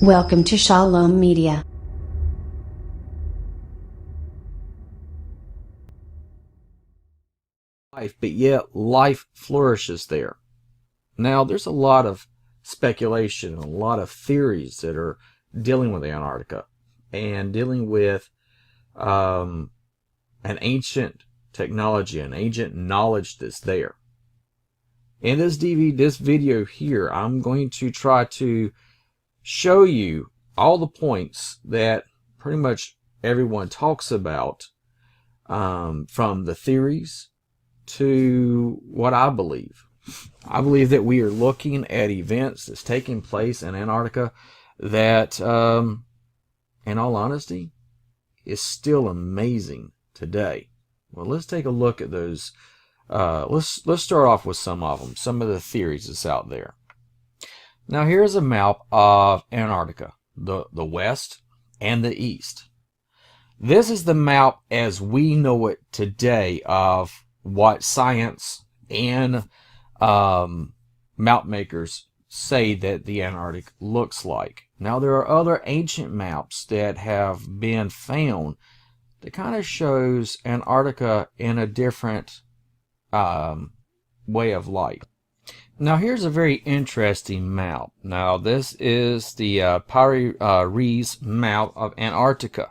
Welcome to Shalom Media. Life, but yet life flourishes there. Now, there's a lot of speculation and a lot of theories that are dealing with Antarctica and dealing with an ancient technology, an ancient knowledge that's there. In this video here, I'm going to try to show you all the points that pretty much everyone talks about, from the theories to what I believe. I believe that we are looking at events that's taking place in Antarctica that, in all honesty, is still amazing today. Well, let's take a look at those. Let's start off with some of them, some of the theories that's out there. Now, here's a map of Antarctica, the west and the east. This is the map as we know it today of what science and map makers say that the Antarctic looks like. Now, there are other ancient maps that have been found that kind of shows Antarctica in a different way of life. Now, here's a very interesting map. Now, this is the Paris map of Antarctica.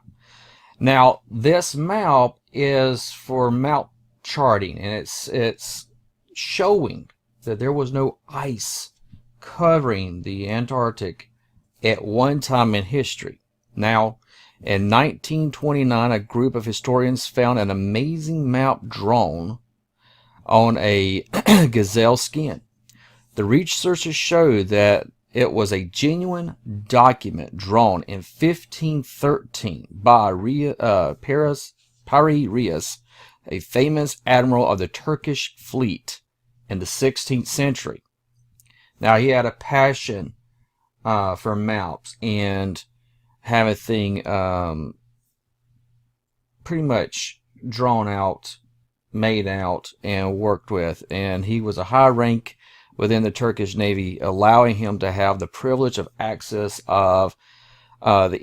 Now, this map is for map charting, and it's showing that there was no ice covering the Antarctic at one time in history. Now, in 1929, a group of historians found an amazing map drawn on a gazelle skin. The researchers showed that it was a genuine document drawn in 1513 by Paris, a famous admiral of the Turkish fleet in the 16th century. Now, he had a passion for maps and have a thing pretty much drawn out, made out, and worked with. And he was a high rank within the Turkish Navy, allowing him to have the privilege of access of the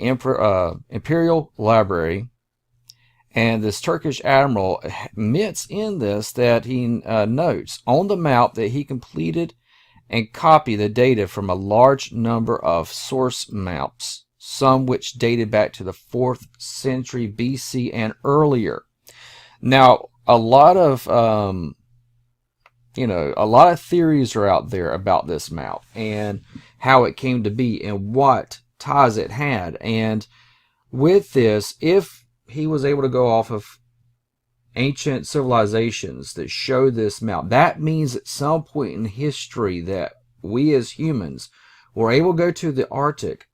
Imperial Library. And this Turkish admiral admits in this that he notes on the map that he completed and copied the data from a large number of source maps, some which dated back to the 4th century BC and earlier. Now, a lot of theories are out there about this map and how it came to be and what ties it had. And with this, if he was able to go off of ancient civilizations that show this map, that means at some point in history that we as humans were able to go to the Arctic.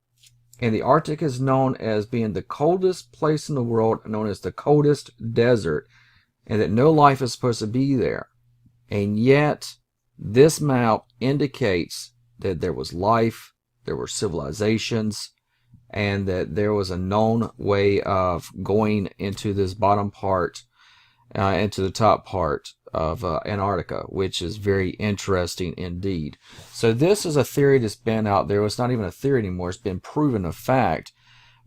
And the Arctic is known as being the coldest place in the world, known as the coldest desert, and that no life is supposed to be there. And yet, this map indicates that there was life, there were civilizations, and that there was a known way of going into this bottom part, into the top part of Antarctica, which is very interesting indeed. So this is a theory that's been out there. It's not even a theory anymore. It's been proven a fact.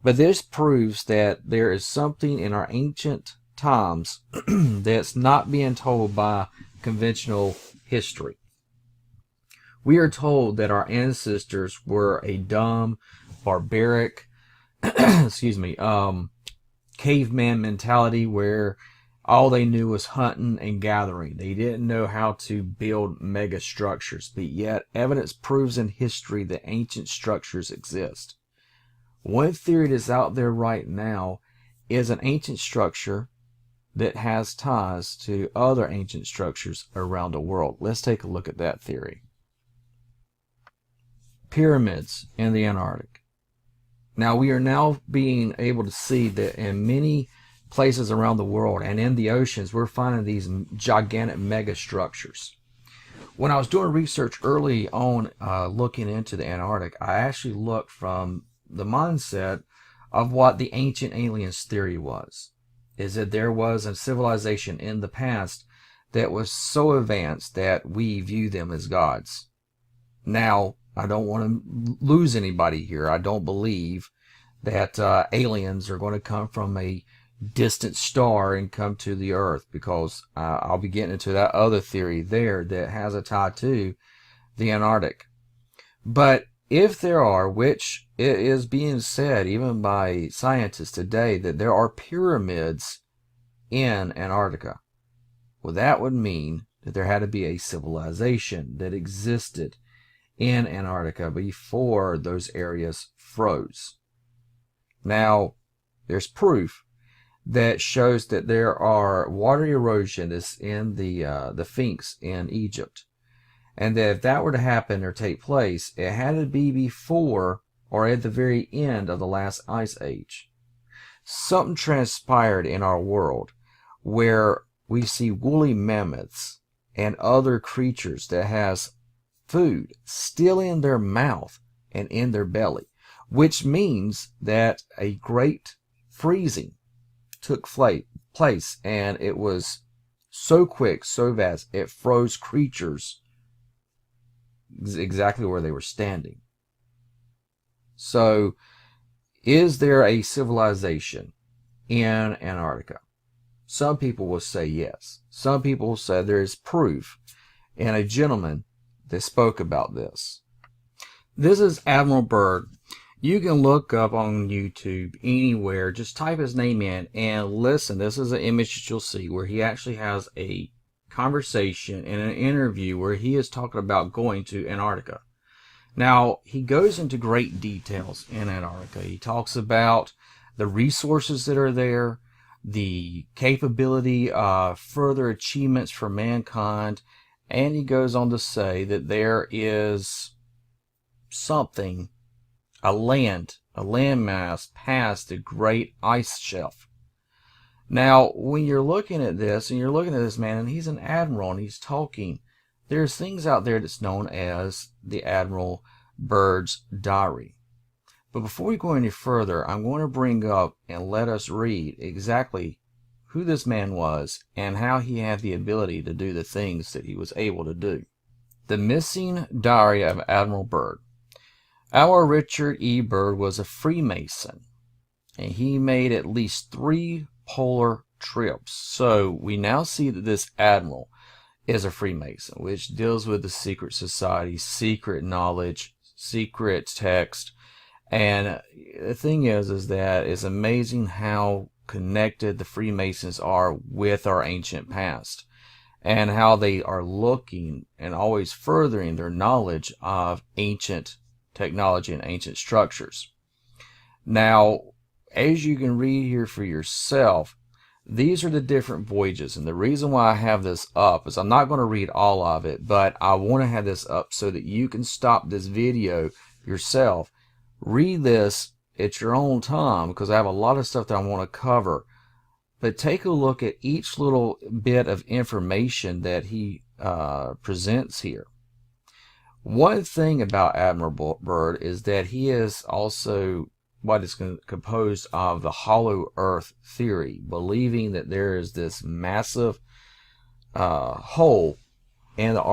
But this proves that there is something in our ancient times that's not being told by conventional history. We are told that our ancestors were a dumb, barbaric, caveman mentality where all they knew was hunting and gathering. They didn't know how to build mega structures, but yet evidence proves in history that ancient structures exist. One theory that's out there right now is an ancient structure that has ties to other ancient structures around the world. Let's take a look at that theory. Pyramids in the Antarctic. Now, we are now being able to see that in many places around the world and in the oceans, we're finding these gigantic mega structures. When I was doing research early on, looking into the Antarctic, I actually looked from the mindset of what the ancient aliens theory was. Is that there was a civilization in the past that was so advanced that we view them as gods. Now, I don't want to lose anybody here. I don't believe that aliens are going to come from a distant star and come to the Earth, because I'll be getting into that other theory there that has a tie to the Antarctic. But if there are, which it is being said even by scientists today, that there are pyramids in Antarctica, well, that would mean that there had to be a civilization that existed in Antarctica before those areas froze. Now, there's proof that shows that there are water erosion is in the Sphinx in Egypt, and that if that were to happen or take place, it had to be before or at the very end of the last ice age. Something transpired in our world where we see woolly mammoths and other creatures that has food still in their mouth and in their belly, which means that a great freezing took place, and it was so quick, so vast, it froze creatures exactly where they were standing. So, is there a civilization in Antarctica? Some people will say yes. Some people will say there is proof, and a gentleman that spoke about this. This is Admiral Byrd. You can look up on YouTube anywhere, just type his name in and listen. This is an image that you'll see where he actually has a conversation and an interview where he is talking about going to Antarctica. Now, he goes into great details in Antarctica. He talks about the resources that are there, the capability of further achievements for mankind, and he goes on to say that there is something, a landmass past the great ice shelf. Now, when you're looking at this, and you're looking at this man, and he's an admiral, and he's talking, there's things out there that's known as the Admiral Byrd's Diary. But before we go any further, I'm going to bring up and let us read exactly who this man was and how he had the ability to do the things that he was able to do. The Missing Diary of Admiral Byrd. Our Richard E. Byrd was a Freemason, and he made at least 3 polar trips. So we now see that this admiral is a Freemason, which deals with the secret society, secret knowledge, secret text. And the thing is that it's amazing how connected the Freemasons are with our ancient past, and how they are looking and always furthering their knowledge of ancient technology and ancient structures. Now, as you can read here for yourself, these are the different voyages, and the reason why I have this up is I'm not going to read all of it, but I want to have this up so that you can stop this video yourself, read this at your own time, because I have a lot of stuff that I want to cover. But take a look at each little bit of information that he presents here. One thing about Admiral Byrd is that he is also what is composed of the hollow earth theory, believing that there is this massive hole in the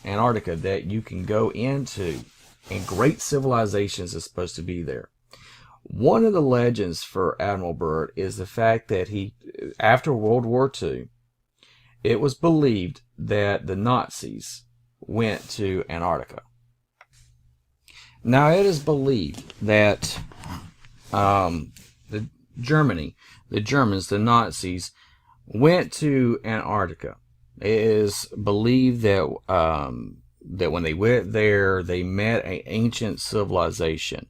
Antarctica that you can go into, and great civilizations is supposed to be there. One of the legends for Admiral Byrd is the fact that after World War II, it was believed that the Nazis went to Antarctica. Now, it is believed that the Germans, the Nazis, went to Antarctica. It is believed that that when they went there, they met an ancient civilization.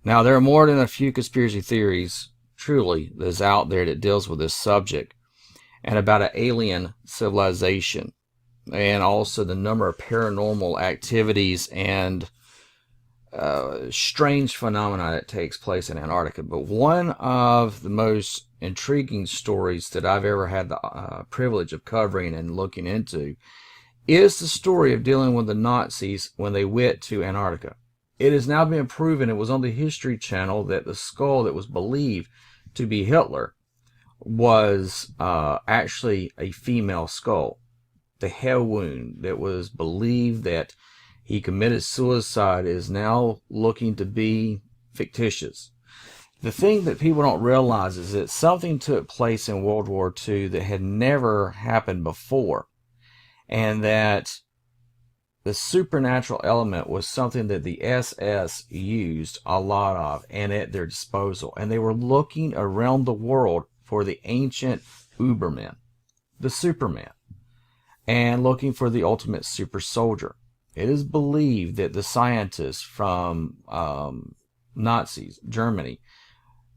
Now, there are more than a few conspiracy theories, truly, that's out there that deals with this subject, and about an alien civilization, and also the number of paranormal activities and strange phenomena that takes place in Antarctica. But one of the most intriguing stories that I've ever had the privilege of covering and looking into is the story of dealing with the Nazis when they went to Antarctica. It has now been proven, it was on the History Channel, that the skull that was believed to be Hitler was actually a female skull. The head wound that was believed that He committed suicide, is now looking to be fictitious. The thing that people don't realize is that something took place in World War II that had never happened before, and that the supernatural element was something that the SS used a lot of and at their disposal. And they were looking around the world for the ancient Ubermen, the Superman, and looking for the ultimate super soldier. It is believed that the scientists from Nazis, Germany,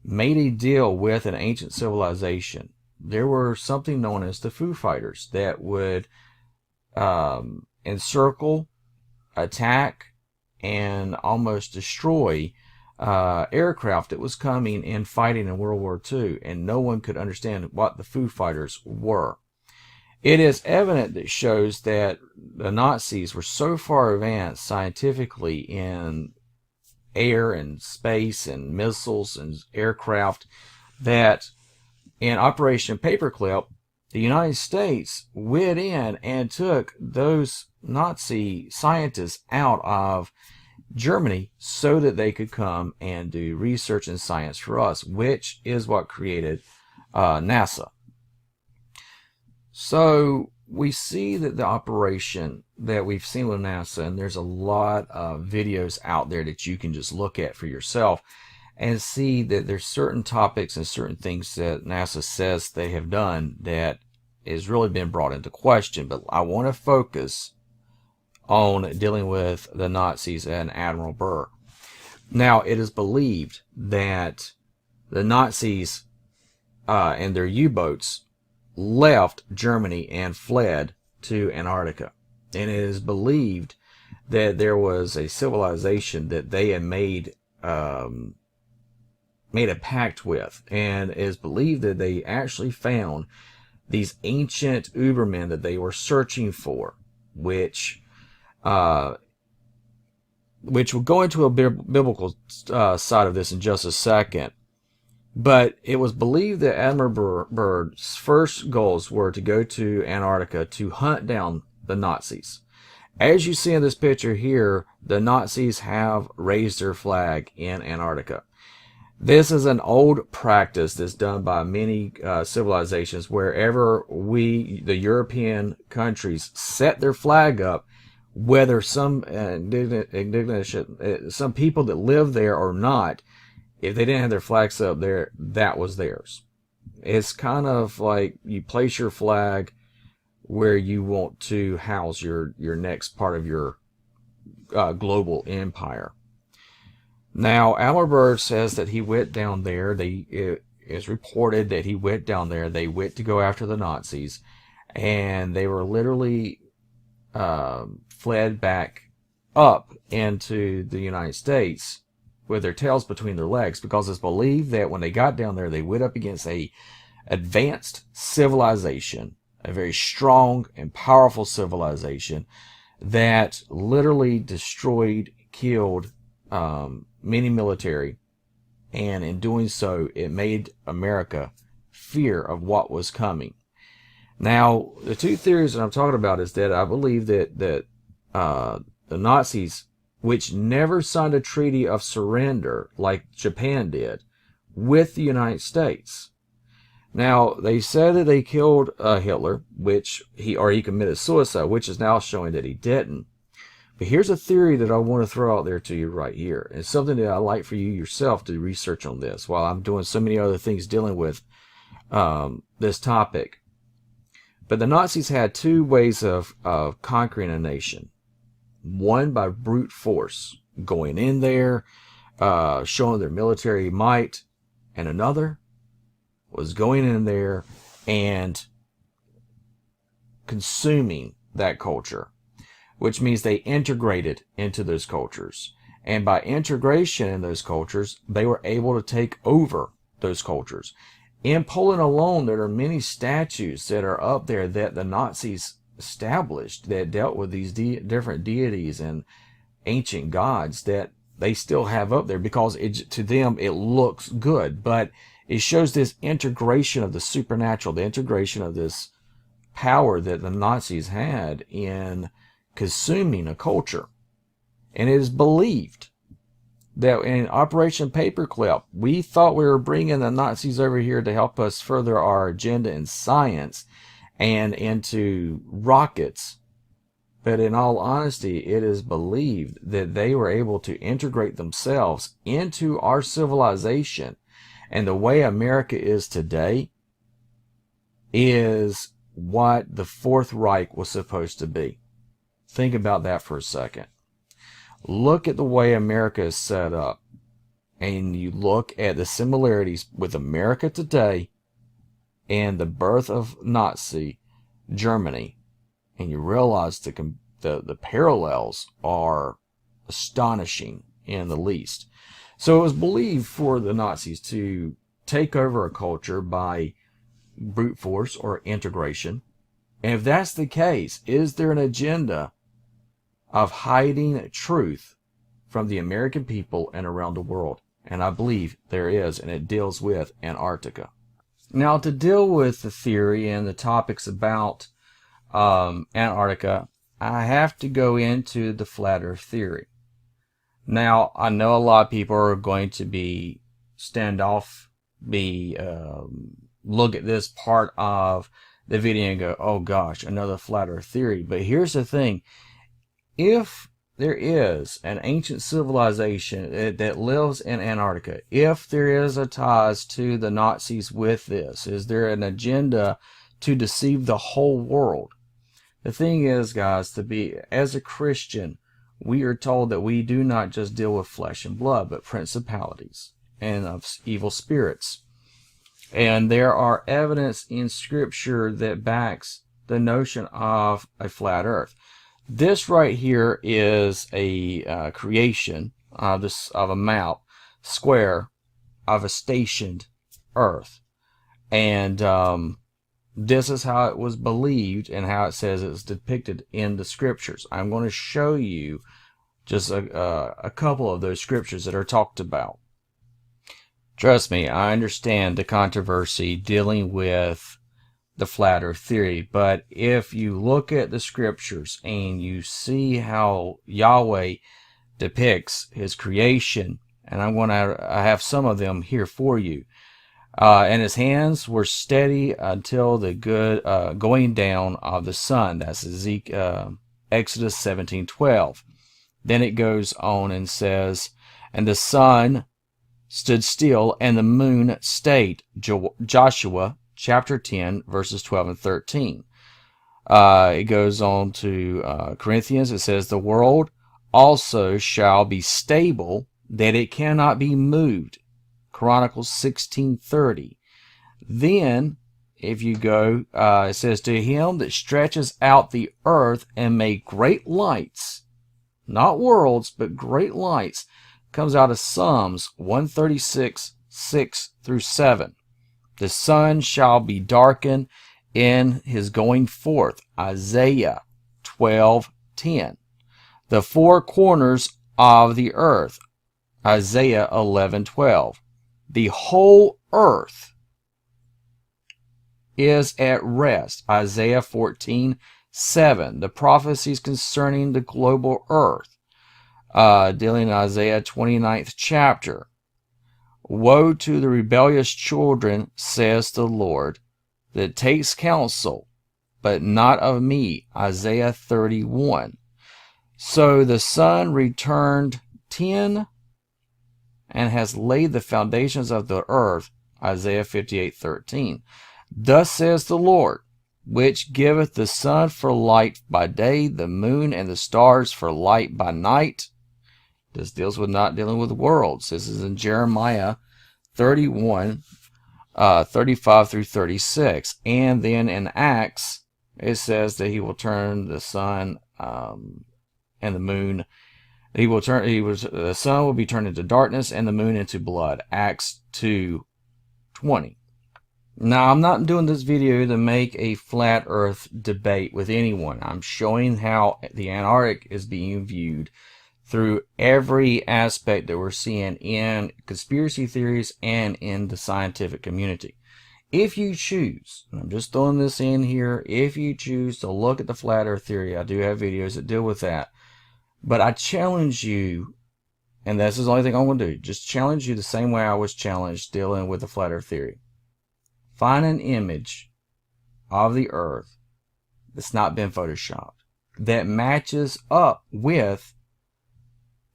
made a deal with an ancient civilization. There were something known as the Foo Fighters that would encircle, attack, and almost destroy aircraft that was coming and fighting in World War II, and no one could understand what the Foo Fighters were. It is evident that shows that the Nazis were so far advanced scientifically in air and space and missiles and aircraft that in Operation Paperclip, the United States went in and took those Nazi scientists out of Germany so that they could come and do research and science for us, which is what created NASA. So we see that the operation that we've seen with NASA, and there's a lot of videos out there that you can just look at for yourself and see that there's certain topics and certain things that NASA says they have done that has really been brought into question. But I want to focus on dealing with the Nazis and Admiral Burr. Now, it is believed that the Nazis and their U-boats left Germany and fled to Antarctica. And it is believed that there was a civilization that they had made a pact with, and it is believed that they actually found these ancient Ubermen that they were searching for, which will go into a biblical side of this in just a second. But it was believed that Admiral Byrd's first goals were to go to Antarctica to hunt down the Nazis. As you see in this picture here, the Nazis have raised their flag in Antarctica. This is an old practice that's done by many civilizations. Wherever the European countries, set their flag up, whether some some people that live there or not, if they didn't have their flags up there, that was theirs. It's kind of like you place your flag where you want to house your next part of your global empire. Now, Admiral Byrd says that he went down there. It is reported that he went down there. They went to go after the Nazis, and they were literally fled back up into the United States with their tails between their legs, because it's believed that when they got down there, they went up against a advanced civilization, a very strong and powerful civilization that literally destroyed, killed many military, and in doing so, it made America fear of what was coming. Now, the two theories that I'm talking about is that I believe that the Nazis, which never signed a treaty of surrender like Japan did with the United States. Now, they said that they killed Hitler, which he committed suicide, which is now showing that he didn't. But here's a theory that I want to throw out there to you right here. It's something that I'd like for you yourself to research on this while I'm doing so many other things dealing with this topic. But the Nazis had two ways of conquering a nation. One by brute force, going in there, showing their military might, and another was going in there and consuming that culture, which means they integrated into those cultures. And by integration in those cultures, they were able to take over those cultures. In Poland alone, there are many statues that are up there that the Nazis established that dealt with these different deities and ancient gods that they still have up there, because to them it looks good. But it shows this integration of the supernatural, the integration of this power that the Nazis had in consuming a culture. And it is believed that in Operation Paperclip, we thought we were bringing the Nazis over here to help us further our agenda in science and into rockets. But in all honesty, it is believed that they were able to integrate themselves into our civilization. And the way America is today is what the Fourth Reich was supposed to be. Think about that for a second. Look at the way America is set up, and you look at the similarities with America today and the birth of Nazi Germany, and you realize the parallels are astonishing in the least. So it was believed for the Nazis to take over a culture by brute force or integration. And if that's the case, is there an agenda of hiding truth from the American people and around the world? And I believe there is, and it deals with Antarctica. Now, to deal with the theory and the topics about Antarctica, I have to go into the flat earth theory. Now, I know a lot of people are going to be look at this part of the video and go, oh gosh, another flat earth theory. But here's the thing. If there is an ancient civilization that lives in Antarctica, if there is a ties to the Nazis with this, is there an agenda to deceive the whole world? The thing is, guys, as a Christian, we are told that we do not just deal with flesh and blood, but principalities and of evil spirits. And there are evidence in Scripture that backs the notion of a flat earth. This right here is a creation of a map square of a stationed earth. And this is how it was believed and how it says it's depicted in the Scriptures. I'm going to show you just a couple of those Scriptures that are talked about. Trust me, I understand the controversy dealing with the flat earth theory, but if you look at the Scriptures and you see how Yahweh depicts his creation, and I have some of them here for you, and his hands were steady until the good going down of the sun. That's Exodus 17:12. Then it goes on and says, and the sun stood still and the moon stayed. Joshua chapter 10, verses 12 and 13. It goes on to Corinthians. It says, the world also shall be stable, that it cannot be moved. Chronicles 16:30. Then, if you go, it says, to him that stretches out the earth and made great lights, not worlds, but great lights, comes out of Psalms 136, 6 through 7. The sun shall be darkened in his going forth. Isaiah 12:10. The four corners of the earth. Isaiah 11:12. The whole earth is at rest. Isaiah 14:7. The prophecies concerning the global earth. Dealing in Isaiah 29th chapter. Woe to the rebellious children, says the Lord, that takes counsel, but not of me. Isaiah 31. So the sun returned 10 and has laid the foundations of the earth. Isaiah 58:13. Thus says the Lord, which giveth the sun for light by day, the moon and the stars for light by night. This deals with not dealing with worlds. This is in Jeremiah 31, 35 through 36. And then in Acts, it says that he will turn the sun and the moon. The sun will be turned into darkness and the moon into blood. Acts 2:20. Now, I'm not doing this video to make a flat earth debate with anyone. I'm showing how the Antarctic is being viewed through every aspect that we're seeing in conspiracy theories and in the scientific community. If you choose, and I'm just throwing this in here, if you choose to look at the flat earth theory, I do have videos that deal with that. But I challenge you, and this is the only thing I'm going to do, just challenge you the same way I was challenged dealing with the flat earth theory. Find an image of the earth that's not been photoshopped, that matches up with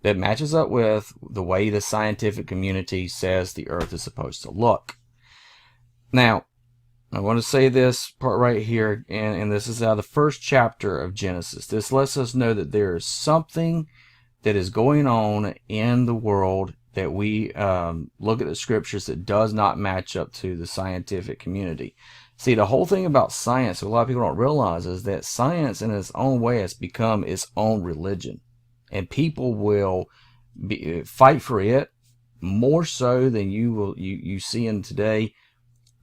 the way the scientific community says the earth is supposed to look. Now, I want to say this part right here, and this is out of the first chapter of Genesis. This lets us know that there is something that is going on in the world that we look at the scriptures that does not match up to the scientific community. See, the whole thing about science, what a lot of people don't realize, is that science in its own way has become its own religion. And people will fight for it more so than you see in today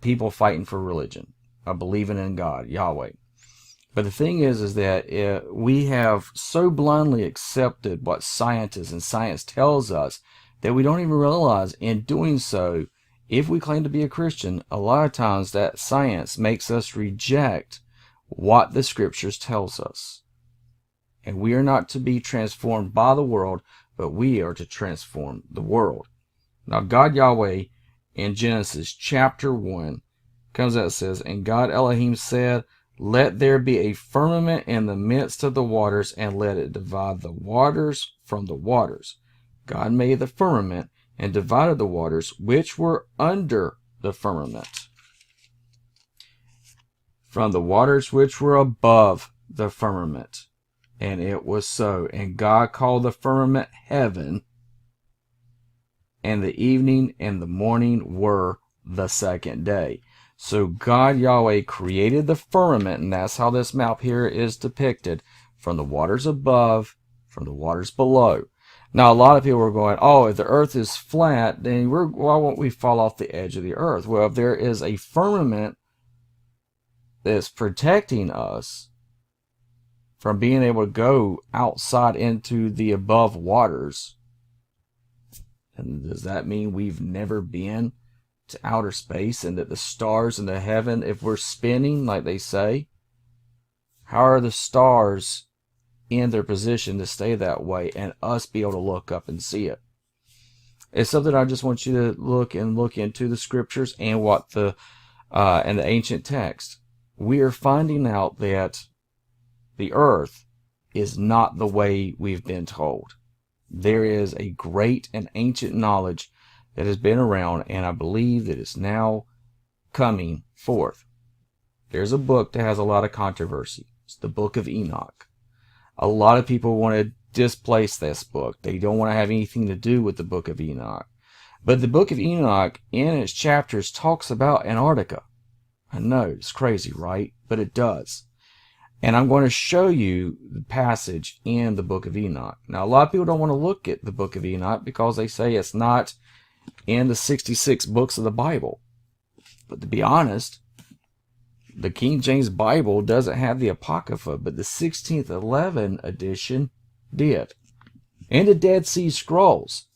people fighting for religion, believing in God, Yahweh. But the thing is that we have so blindly accepted what scientists and science tells us that we don't even realize in doing so, if we claim to be a Christian, a lot of times that science makes us reject what the scriptures tells us. And we are not to be transformed by the world, but we are to transform the world. Now, God Yahweh in Genesis chapter 1 comes out and says, "And God Elohim said, Let there be a firmament in the midst of the waters, and let it divide the waters from the waters. God made the firmament and divided the waters which were under the firmament from the waters which were above the firmament. And it was so. And God called the firmament heaven, and the evening and the morning were the second day." So God Yahweh created the firmament, and that's how this map here is depicted, from the waters above, from the waters below. Now, a lot of people are going, oh, if the earth is flat, then why won't we fall off the edge of the earth? Well, if there is a firmament that's protecting us from being able to go outside into the above waters, and does that mean we've never been to outer space, and that the stars in the heaven, if we're spinning like they say, how are the stars in their position to stay that way and us be able to look up and see it? It's something I just want you to look into the scriptures and what the ancient text. We are finding out that the earth is not the way we've been told. There is a great and ancient knowledge that has been around, and I believe that it's now coming forth. There's a book that has a lot of controversy. It's the Book of Enoch. A lot of people want to displace this book. They don't want to have anything to do with the Book of Enoch. But the Book of Enoch, in its chapters, talks about Antarctica. I know, it's crazy, right? But it does. And I'm going to show you the passage in the Book of Enoch. Now, a lot of people don't want to look at the Book of Enoch because they say it's not in the 66 books of the Bible. But to be honest, the King James Bible doesn't have the Apocrypha, but the 1611 edition did. In the Dead Sea Scrolls,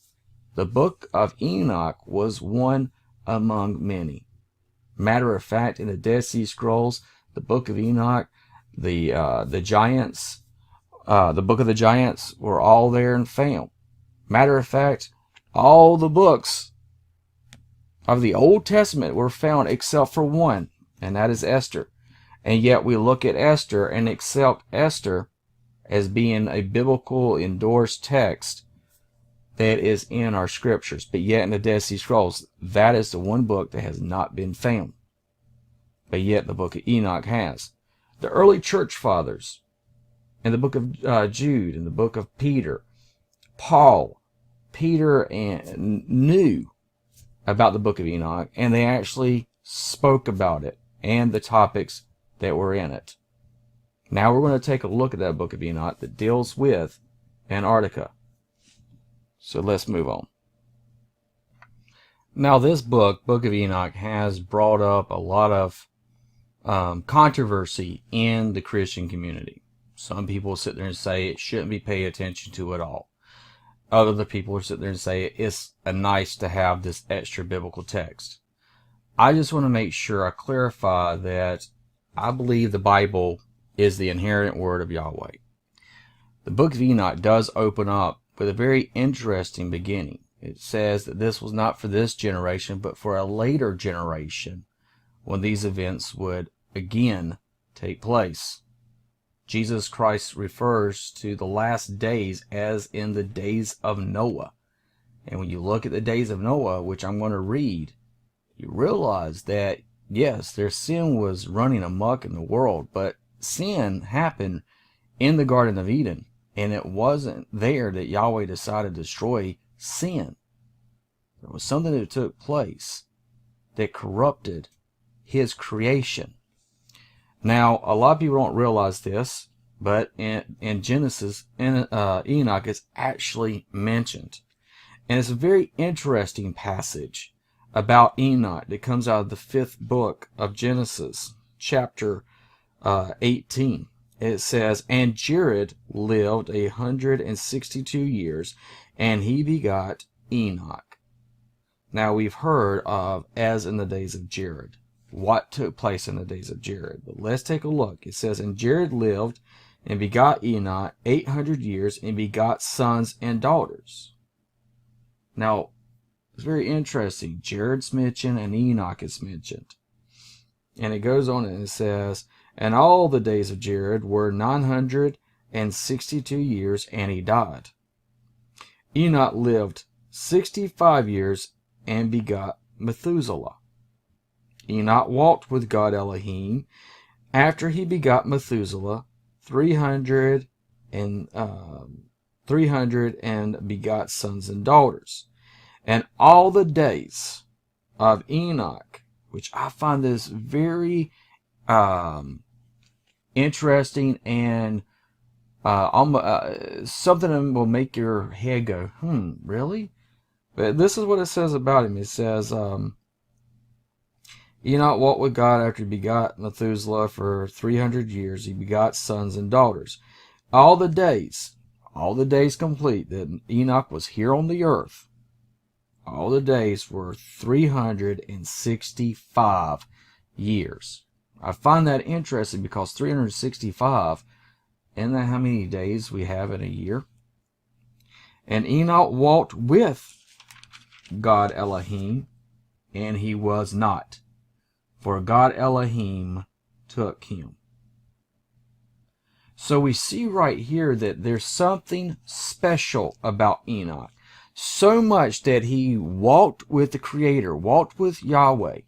the Book of Enoch was one among many. Matter of fact, in the Dead Sea Scrolls, the Book of Enoch, the giants, the Book of the Giants were all there and found. Matter of fact, all the books of the Old Testament were found except for one, and that is Esther. And yet we look at Esther and accept Esther as being a biblical endorsed text that is in our scriptures. But yet in the Dead Sea Scrolls, that is the one book that has not been found. But yet the Book of Enoch has. The early church fathers, in the book of Jude, in the book of Peter, Paul, Peter and knew about the Book of Enoch, and they actually spoke about it and the topics that were in it. Now we're going to take a look at that Book of Enoch that deals with Antarctica. So let's move on. Now this book of Enoch, has brought up a lot of controversy in the Christian community. Some people sit there and say it shouldn't be paid attention to at all. Other people sit there and say it's nice to have this extra biblical text. I just want to make sure I clarify that I believe the Bible is the inherent word of Yahweh. The book of Enoch does open up with a very interesting beginning. It says that this was not for this generation, but for a later generation when these events would again take place. Jesus Christ refers to the last days as in the days of Noah. And when you look at the days of Noah, which I'm going to read, you realize that, yes, their sin was running amok in the world, but sin happened in the Garden of Eden, and it wasn't there that Yahweh decided to destroy sin. There was something that took place that corrupted his creation. Now, a lot of people don't realize this, but in Genesis, Enoch is actually mentioned. And it's a very interesting passage about Enoch that comes out of the 5th book of Genesis, chapter 18. It says, "And Jared lived 162 years, and he begot Enoch." Now we've heard of as in the days of Jared. What took place in the days of Jared? But let's take a look. It says, "And Jared lived and begot Enoch 800 years, and begot sons and daughters." Now, it's very interesting. Jared's mentioned and Enoch is mentioned. And it goes on and it says, "And all the days of Jared were 962 years, and he died. Enoch lived 65 years and begot Methuselah. Enoch walked with God Elohim after he begot Methuselah 300 and begot sons and daughters. And all the days of Enoch," which I find this very interesting and something that will make your head go, really? But this is what it says about him. It says, "Enoch walked with God after he begot Methuselah for 300 years. He begot sons and daughters. All the days complete that Enoch was here on the earth, all the days were 365 years. I find that interesting because 365, isn't that how many days we have in a year? "And Enoch walked with God Elohim, and he was not, for God Elohim took him." So we see right here that there's something special about Enoch. So much that he walked with the Creator, walked with Yahweh.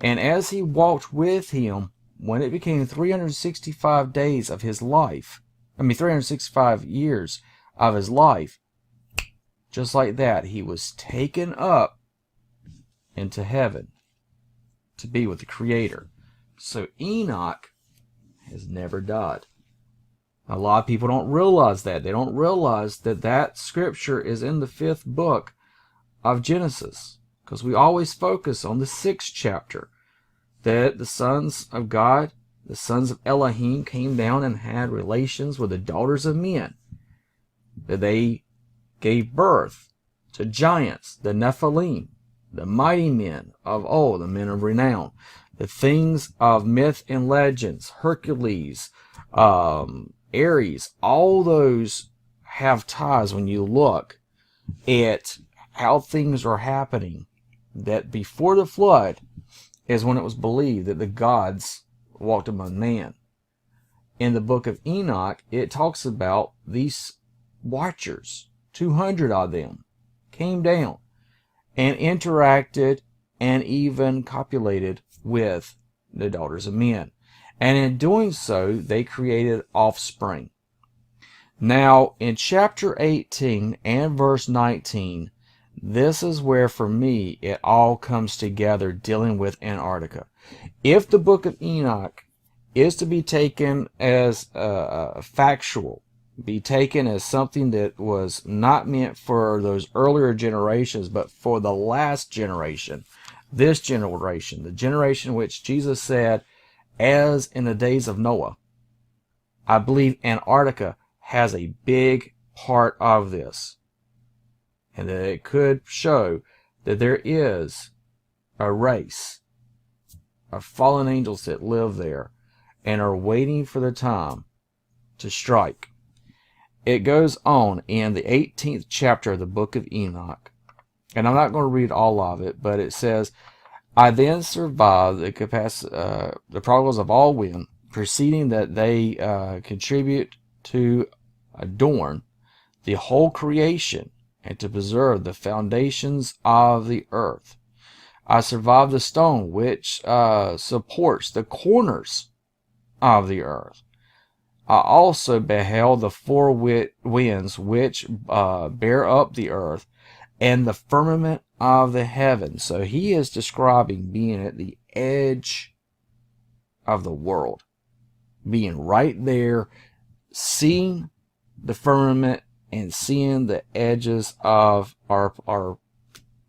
And as he walked with him, when it became 365 days of his life, 365 years of his life, just like that, he was taken up into heaven to be with the Creator. So Enoch has never died. A lot of people don't realize that. They don't realize that that scripture is in the 5th book of Genesis, because we always focus on the 6th chapter, that the sons of God, the sons of Elohim, came down and had relations with the daughters of men, that they gave birth to giants, the Nephilim, the mighty men of old, the men of renown, the things of myth and legends, Hercules, Ares, all those have ties when you look at how things are happening, that before the flood is when it was believed that the gods walked among man. In the book of Enoch, it talks about these watchers, 200 of them, came down and interacted and even copulated with the daughters of men. And in doing so, they created offspring. Now, in chapter 18 and verse 19, this is where, for me, it all comes together dealing with Antarctica. If the book of Enoch is to be taken as factual, be taken as something that was not meant for those earlier generations, but for the last generation, this generation, the generation which Jesus said, as in the days of Noah, I believe Antarctica has a big part of this. And that it could show that there is a race of fallen angels that live there and are waiting for the time to strike. it goes on in the 18th chapter of the book of Enoch, and I'm not going to read all of it, but it says, I then survived the progress of all wind, perceiving that they contribute to adorn the whole creation and to preserve the foundations of the earth. I survived the stone which supports the corners of the earth. I also beheld the four winds which bear up the earth, and the firmament of the heaven. So he is describing being at the edge of the world, being right there, seeing the firmament and seeing the edges of our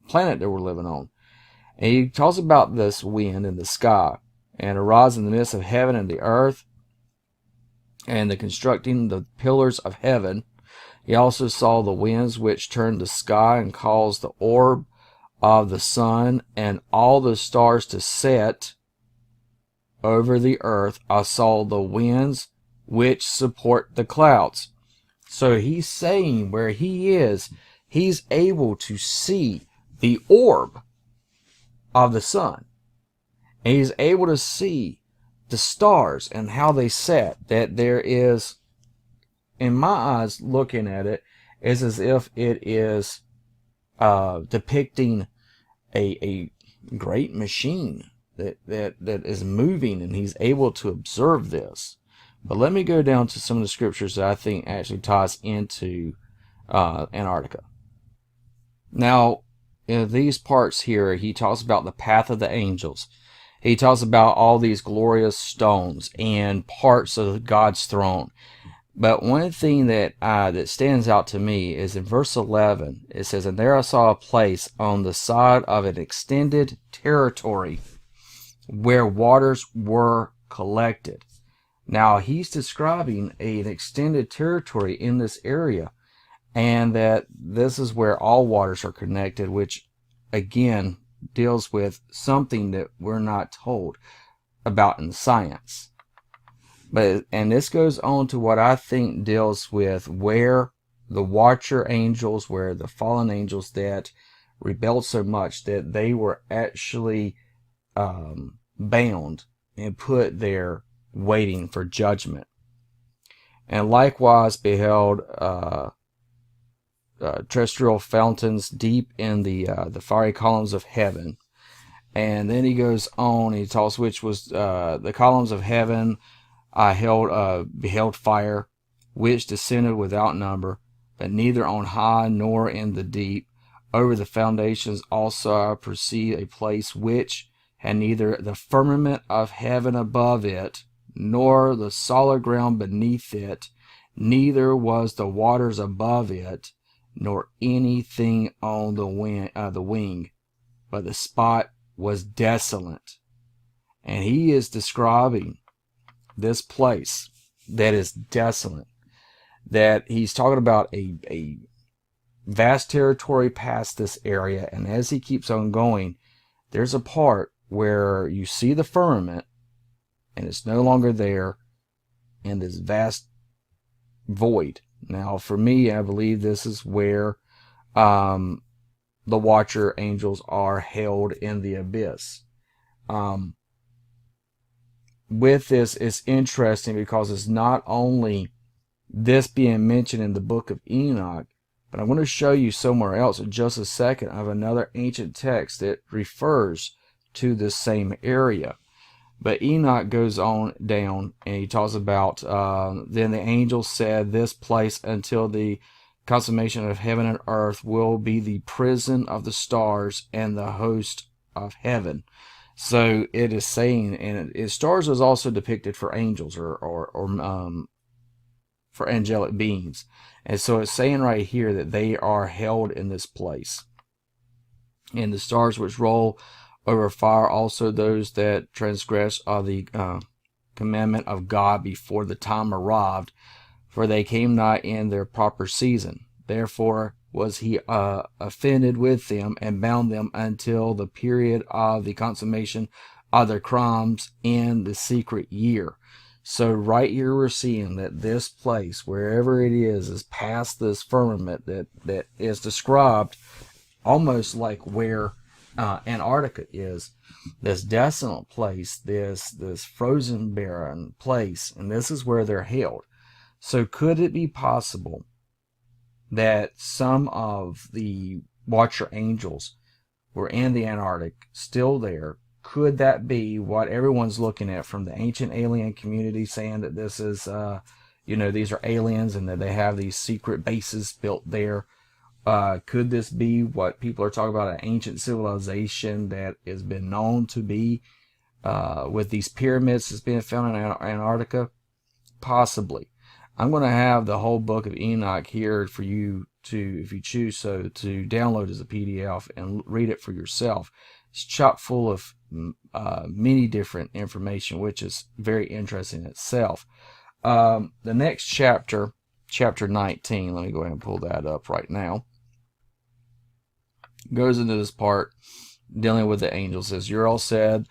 planet that we're living on. And he talks about this wind in the sky, and arise in the midst of heaven and the earth, and the constructing the pillars of heaven. He also saw the winds which turned the sky and caused the orb of the sun and all the stars to set over the earth. I saw the winds which support the clouds. So he's saying where he is, he's able to see the orb of the sun. And he's able to see the stars and how they set. That there is, in my eyes, looking at it, is as if it is depicting a great machine that is moving, and he's able to observe this. But let me go down to some of the scriptures that I think actually ties into Antarctica. Now, in these parts here, he talks about the path of the angels. He talks about all these glorious stones and parts of God's throne. But one thing that stands out to me is in verse 11. It says, and there I saw a place on the side of an extended territory where waters were collected. Now, he's describing an extended territory in this area, and that this is where all waters are connected, which, again, deals with something that we're not told about in science. And this goes on to what I think deals with where the watcher angels, where the fallen angels that rebelled so much that they were actually bound and put there waiting for judgment. And likewise beheld terrestrial fountains deep in the fiery columns of heaven. And then he goes on, he tells which was the columns of heaven. I beheld fire, which descended without number, but neither on high nor in the deep. Over the foundations also I perceived a place which had neither the firmament of heaven above it, nor the solid ground beneath it, neither was the waters above it, nor anything on the wing, but the spot was desolate. And he is describing this place that is desolate, that he's talking about a vast territory past this area. And as he keeps on going, there's a part where you see the firmament and it's no longer there in this vast void. Now, for me, I believe this is where the watcher angels are held in the abyss. With this, it's interesting because it's not only this being mentioned in the book of Enoch, but I'm going to show you somewhere else in just a second of another ancient text that refers to this same area. But Enoch goes on down and he talks about, then the angel said, this place until the consummation of heaven and earth will be the prison of the stars and the host of heaven. So it is saying, and stars is also depicted for angels or for angelic beings. And so it's saying right here that they are held in this place. And the stars which roll over fire, also those that transgress of the commandment of God before the time arrived, for they came not in their proper season. Therefore was he offended with them and bound them until the period of the consummation of their crimes in the secret year. So right here we're seeing that this place, wherever it is past this firmament that is described almost like where Antarctica is, this desolate place, this frozen barren place, and this is where they're held. So could it be possible that some of the Watcher angels were in the Antarctic, still there? Could that be what everyone's looking at from the ancient alien community, saying that this is, these are aliens and that they have these secret bases built there? Could this be what people are talking about, an ancient civilization that has been known to be with these pyramids that's being found in Antarctica? Possibly. I'm going to have the whole book of Enoch here for you to, if you choose so, to download as a PDF and read it for yourself. It's chock full of many different information, which is very interesting in itself. The next chapter, chapter 19, let me go ahead and pull that up right now, goes into this part dealing with the angels. As Uriel said,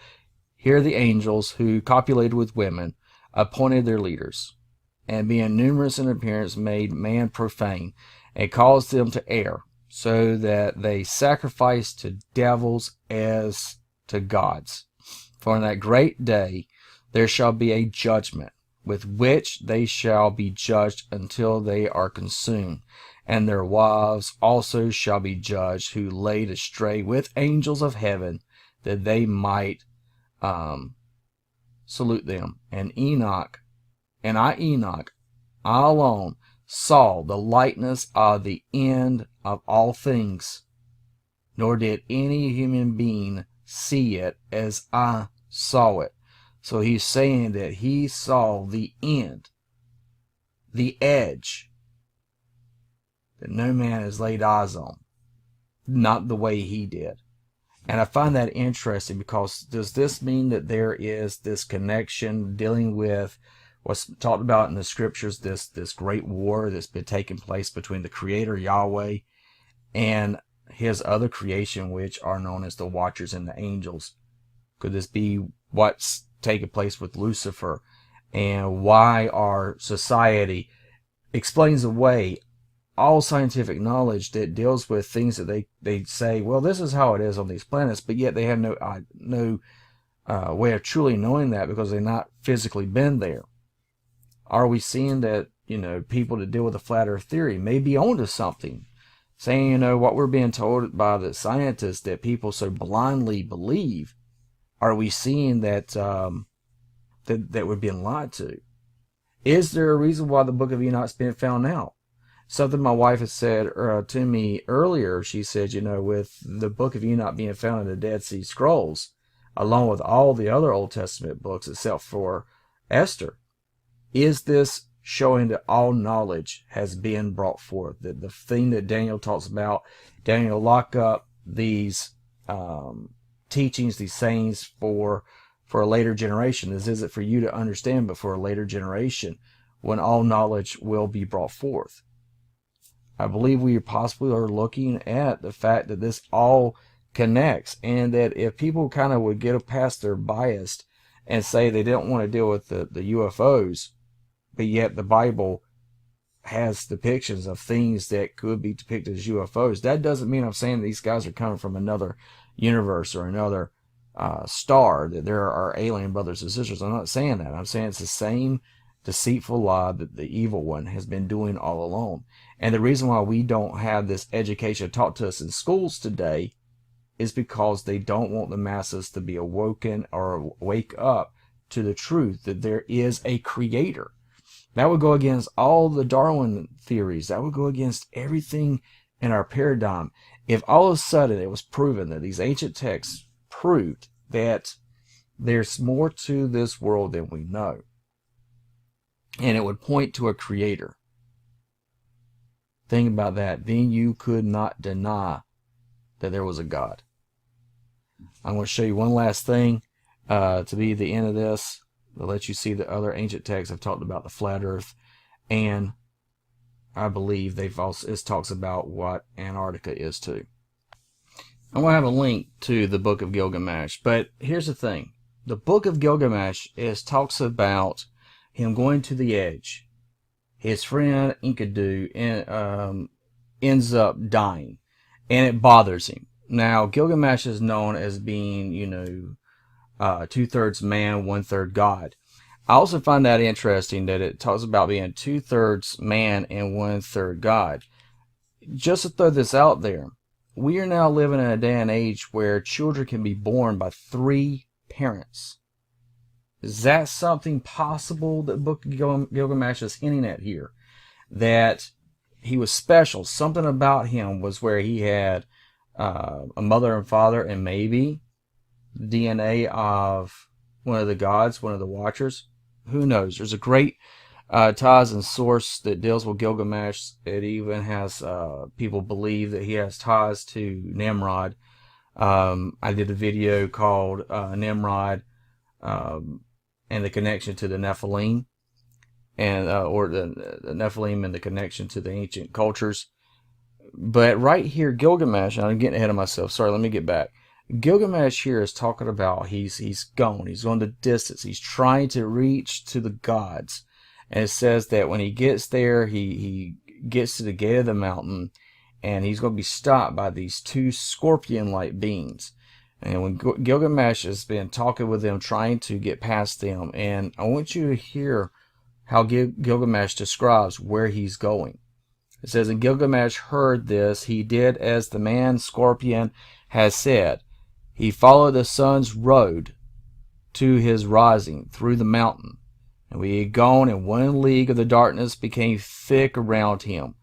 here the angels who copulated with women appointed their leaders, and being numerous in appearance made man profane, and caused them to err, so that they sacrificed to devils as to gods. For in that great day there shall be a judgment, with which they shall be judged until they are consumed. And their wives also shall be judged, who laid astray with angels of heaven, that they might salute them. And Enoch, I alone, saw the likeness of the end of all things, nor did any human being see it as I saw it. So he's saying that he saw the end, the edge, that no man has laid eyes on, not the way he did. And I find that interesting, because does this mean that there is this connection dealing with what's talked about in the scriptures, this great war that's been taking place between the Creator Yahweh and his other creation, which are known as the Watchers and the angels? Could this be what's taking place with Lucifer, and why our society explains away all scientific knowledge that deals with things that they say, well, this is how it is on these planets, but yet they have no way of truly knowing that, because they've not physically been there? Are we seeing that, people that deal with the flat earth theory may be onto something, saying, what we're being told by the scientists that people so blindly believe? Are we seeing that that we're being lied to? Is there a reason why the book of Enoch's been found out? Something my wife has said to me earlier. She said, with the book of Enoch being found in the Dead Sea Scrolls, along with all the other Old Testament books except for Esther, is this showing that all knowledge has been brought forth? That the thing that Daniel talks about, Daniel, lock up these teachings, these sayings for a later generation. This isn't for you to understand, but for a later generation, when all knowledge will be brought forth. I believe we possibly are looking at the fact that this all connects, and that if people kind of would get past their bias and say they don't want to deal with the UFOs, but yet the Bible has depictions of things that could be depicted as UFOs, that doesn't mean I'm saying these guys are coming from another universe or another star, that there are alien brothers and sisters. I'm not saying that. I'm saying it's the same deceitful lie that the evil one has been doing all along. And the reason why we don't have this education taught to us in schools today is because they don't want the masses to be awoken or wake up to the truth that there is a creator. That would go against all the Darwin theories. That would go against everything in our paradigm. If all of a sudden it was proven that these ancient texts proved that there's more to this world than we know, and it would point to a creator, think about that. Then you could not deny that there was a God. I'm going to show you one last thing to be the end of this. I'll let you see the other ancient texts have talked about the flat earth, and I believe they've also, it talks about what Antarctica is too. I'm going to have a link to the Book of Gilgamesh, but here's the thing. The Book of Gilgamesh talks about him going to the edge, his friend Enkidu ends up dying, and it bothers him. Now, Gilgamesh is known as being, 2/3 man, 1/3 God. I also find that interesting that it talks about being 2/3 man and 1/3 God. Just to throw this out there, we are now living in a day and age where children can be born by 3 parents. Is that something possible that Book of Gilgamesh is hinting at here? That he was special. Something about him was where he had a mother and father, and maybe DNA of one of the gods, one of the watchers. Who knows? There's a great ties and source that deals with Gilgamesh. It even has people believe that he has ties to Nimrod. I did a video called Nimrod and the connection to the Nephilim, and or the Nephilim and the connection to the ancient cultures. But right here, Gilgamesh, and I'm getting ahead of myself. Sorry, let me get back. Gilgamesh here is talking about he's going the distance. He's trying to reach to the gods. And it says that when he gets there, he gets to the gate of the mountain, and he's going to be stopped by these 2 scorpion-like beings. And when Gilgamesh has been talking with them, trying to get past them, and I want you to hear how Gilgamesh describes where he's going. It says, and Gilgamesh heard this, he did as the man scorpion has said. He followed the sun's road to his rising through the mountain. And when he had gone, and 1 league of the darkness became thick around him,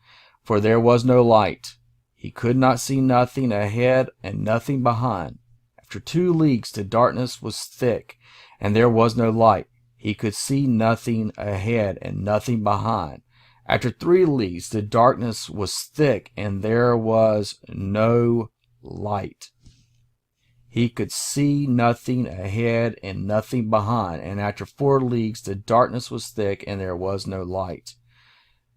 for there was no light. He could not see nothing ahead and nothing behind. After 2 leagues the darkness was thick, and there was no light. He could see nothing ahead and nothing behind. After 3 leagues the darkness was thick, and there was no light. He could see nothing ahead and nothing behind. And after 4 leagues the darkness was thick, and there was no light.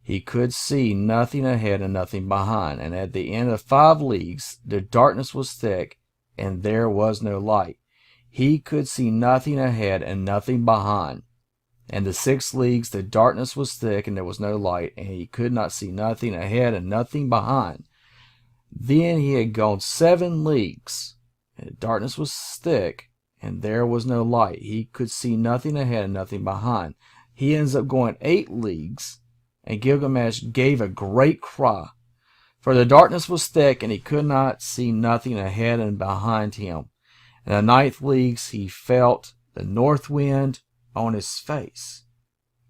He could see nothing ahead and nothing behind. And at the end of 5 leagues the darkness was thick, and there was no light. He could see nothing ahead and nothing behind. And the 6 leagues the darkness was thick, and there was no light, and he could not see nothing ahead and nothing behind. Then he had gone 7 leagues, and the darkness was thick, and there was no light. He could see nothing ahead and nothing behind. He ends up going 8 leagues, and Gilgamesh gave a great cry, for the darkness was thick, and he could not see nothing ahead and behind him. In the 9th leagues he felt the north wind on his face,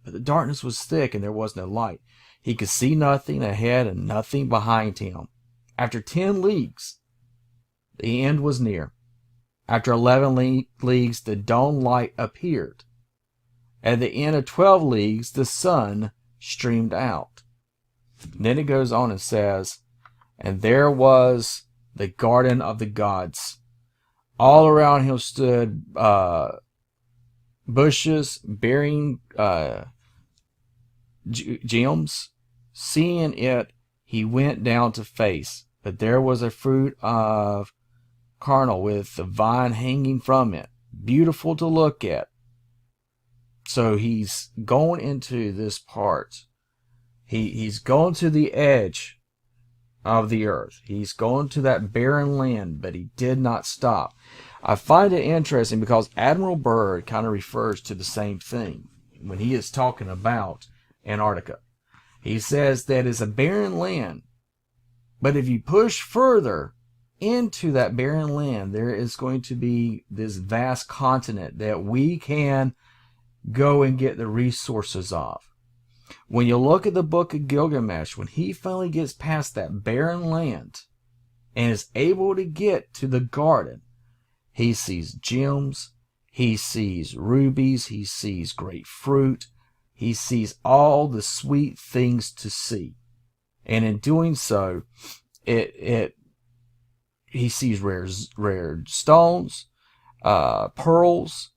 but the darkness was thick, and there was no light. He could see nothing ahead and nothing behind him. After 10 leagues the end was near. After 11 leagues the dawn light appeared. At the end of 12 leagues the sun streamed out. And then it goes on and says, and there was the garden of the gods. All around him stood bushes bearing gems. Seeing it, he went down to face, but there was a fruit of carnel with the vine hanging from it, beautiful to look at. So he's going into this part. He's going to the edge of the earth. He's going to that barren land, but he did not stop. I find it interesting because Admiral Byrd kind of refers to the same thing when he is talking about Antarctica. He says that it's a barren land, but if you push further into that barren land, there is going to be this vast continent that we can go and get the resources of. When you look at the Book of Gilgamesh, when he finally gets past that barren land and is able to get to the garden, he sees gems, he sees rubies, he sees great fruit, he sees all the sweet things to see. And in doing so, he sees rare stones, pearls,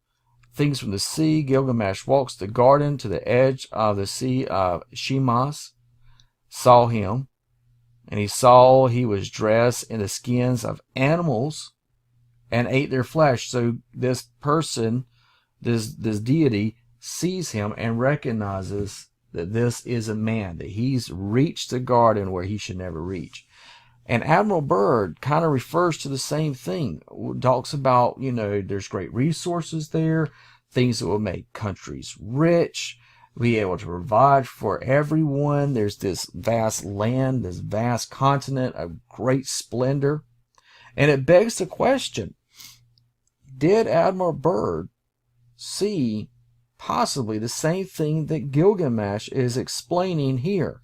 things from the sea. Gilgamesh walks the garden to the edge of the sea of Shimas, saw him, and he saw he was dressed in the skins of animals and ate their flesh. So this person, this deity, sees him and recognizes that this is a man, that he's reached the garden where he should never reach. And Admiral Byrd kind of refers to the same thing. Talks about, there's great resources there, things that will make countries rich, be able to provide for everyone. There's this vast land, this vast continent of great splendor. And it begs the question, did Admiral Byrd see possibly the same thing that Gilgamesh is explaining here?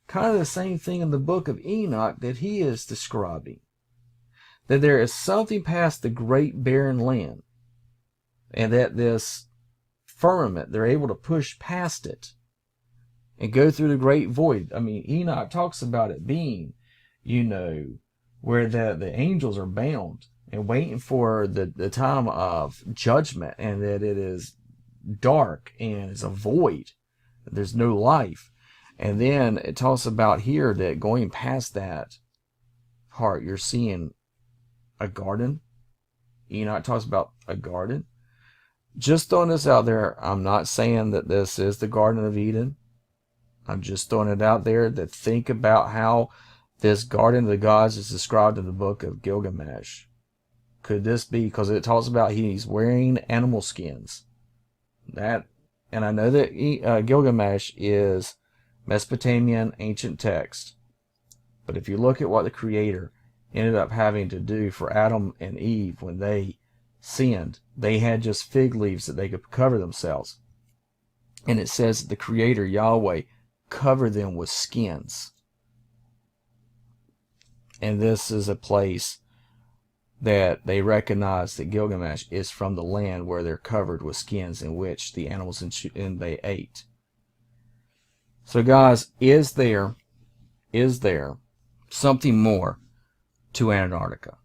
Kind of the same thing in the book of Enoch that he is describing. That there is something past the great barren land. And that this firmament, they're able to push past it and go through the great void. I mean, Enoch talks about it being, where the angels are bound and waiting for the time of judgment, and that it is dark and it's a void. There's no life. And then it talks about here that going past that part, you're seeing a garden. Enoch talks about a garden. Just throwing this out there, I'm not saying that this is the Garden of Eden. I'm just throwing it out there to think about how this Garden of the Gods is described in the book of Gilgamesh. Could this be, because it talks about he's wearing animal skins. And I know that Gilgamesh is Mesopotamian ancient text. But if you look at what the Creator ended up having to do for Adam and Eve when they sinned, they had just fig leaves that they could cover themselves. And it says that the Creator, Yahweh, covered them with skins. And this is a place that they recognize that Gilgamesh is from the land where they're covered with skins in which the animals and they ate. So guys, is there something more to Antarctica?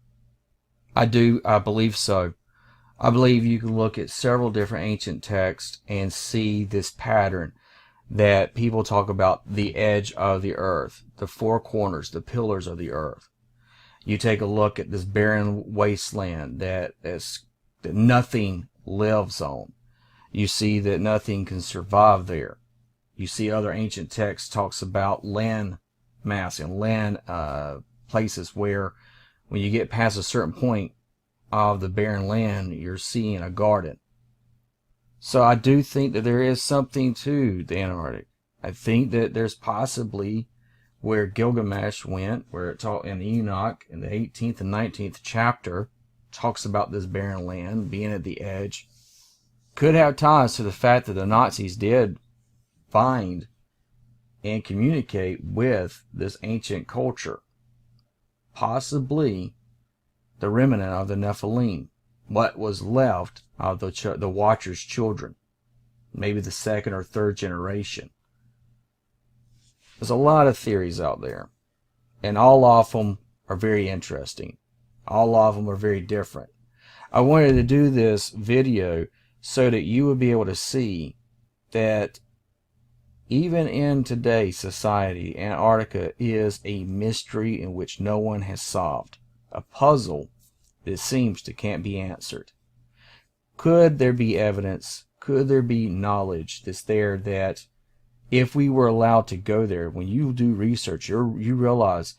I believe so. I believe you can look at several different ancient texts and see this pattern that people talk about: the edge of the earth, the four corners, the pillars of the earth. You take a look at this barren wasteland that nothing lives on. You see that nothing can survive there. You see other ancient texts talks about land mass and land places where when you get past a certain point of the barren land, you're seeing a garden. So I do think that there is something to the Antarctic. I think that there's possibly where Gilgamesh went, where it taught in Enoch in the 18th and 19th chapter, talks about this barren land being at the edge. Could have ties to the fact that the Nazis did find and communicate with this ancient culture. Possibly the remnant of the Nephilim, what was left of the Watcher's children, maybe the second or third generation. There's a lot of theories out there, and all of them are very interesting. All of them are very different. I wanted to do this video so that you would be able to see that even in today's society, Antarctica is a mystery in which no one has solved. A puzzle that seems to can't be answered. Could there be evidence? Could there be knowledge that's there that if we were allowed to go there, when you do research, you realize